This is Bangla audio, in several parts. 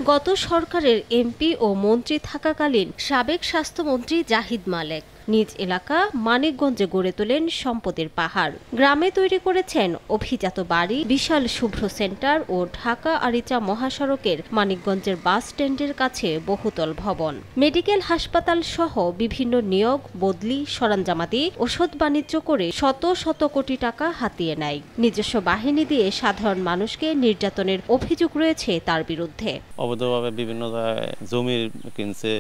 গত সরকারের এমপি ও মন্ত্রী থাকাকালীন সাবেক স্বাস্থ্যমন্ত্রী জাহিদ মালেক নিজ এলাকা মানিকগঞ্জে গড়ে তোলেন সম্পদের পাহাড়। গ্রামে তৈরি করেছেন অভিজাত বাড়ি, বিশাল শুভ্র সেন্টার ও ঢাকা আরিচা মহাসড়কের মানিকগঞ্জের বাস স্ট্যান্ডের কাছে বহুতল ভবন, মেডিকেল হাসপাতাল সহ বিভিন্ন নিয়োগ, বদলি, সরঞ্জামাদি, ওষুধ বাণিজ্য করে শত শত কোটি টাকা হাতিয়ে নেয়। নিজস্ব বাহিনী দিয়ে সাধারণ মানুষকে নির্যাতনের অভিযোগ রয়েছে তার বিরুদ্ধে। অবৈধভাবে বিভিন্ন জমি কিনছে,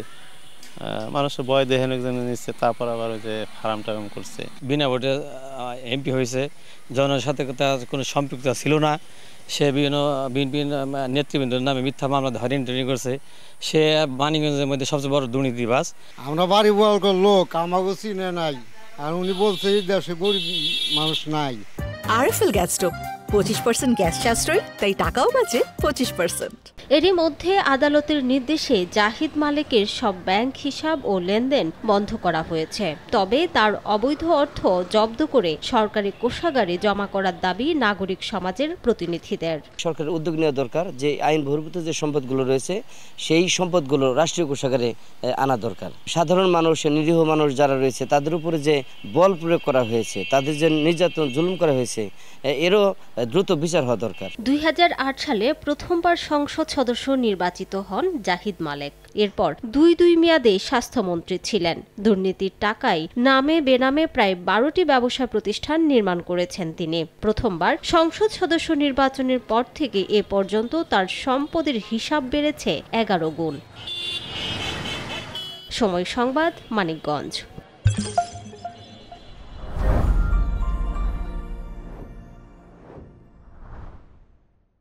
মানুষের ভয় দেখে নিচ্ছে, তারপর আবার ওই যে ফার্ম টার্ম করছে। বিনা ভোটে এমপি হয়েছে, জনের সাথে তার কোনো সম্পৃক্ততা ছিল না। সে বিভিন্ন নেতৃবৃন্দের নামে মিথ্যা মামলা হয়রানি করছে। সে মানিকগঞ্জের মধ্যে সবচেয়ে বড় দুর্নীতিবাজ। আমরা বাড়ি বলকার লোক, আমাকে চিনে নাই, আর উনি বলছে দেশে গরিব মানুষ নাই। আরএফএল গ্যাস স্টোভ 25% গ্যাস সাশ্রয়, তাই টাকাও বাঁচে 25%। এরই মধ্যে আদালতের নির্দেশে জাহিদ মালেকের সব ব্যাংক হিসাব ও লেনদেন বন্ধ করা হয়েছে। তবে তার অবৈধ অর্থ জব্দ করে সরকারি কোষাগারে জমা করার দাবি নাগরিক সমাজের প্রতিনিধিদের। সরকারের উদ্যোগ নেওয়া দরকার, যে আইন বহির্ভূত যে সম্পদগুলো রয়েছে সেই সম্পদগুলো রাষ্ট্রীয় কোষাগারে আনা দরকার। সাধারণ মানুষ, নিরীহ মানুষ যারা রয়েছে তাদের উপরে যে বল প্রয়োগ করা হয়েছে, তাদের যে নির্যাতন জুলুম করা হয়েছে, এরও দ্রুত বিচার হওয়া দরকার। 2008 সালে প্রথমবার সংসদ সদস্য নির্বাচিত হন জাহিদ মালেক। এরপর দুই মেয়াদে স্বাস্থ্যমন্ত্রী ছিলেন। দুর্নীতির টাকায় নামে বেনামে প্রায় 12টি ব্যবসা প্রতিষ্ঠান নির্মাণ করেছেন তিনি। প্রথমবার সংসদ সদস্য নির্বাচনের পর থেকে এ পর্যন্ত তার সম্পদের হিসাব বেড়েছে 11 গুণ। সময় সংবাদ, মানিকগঞ্জ।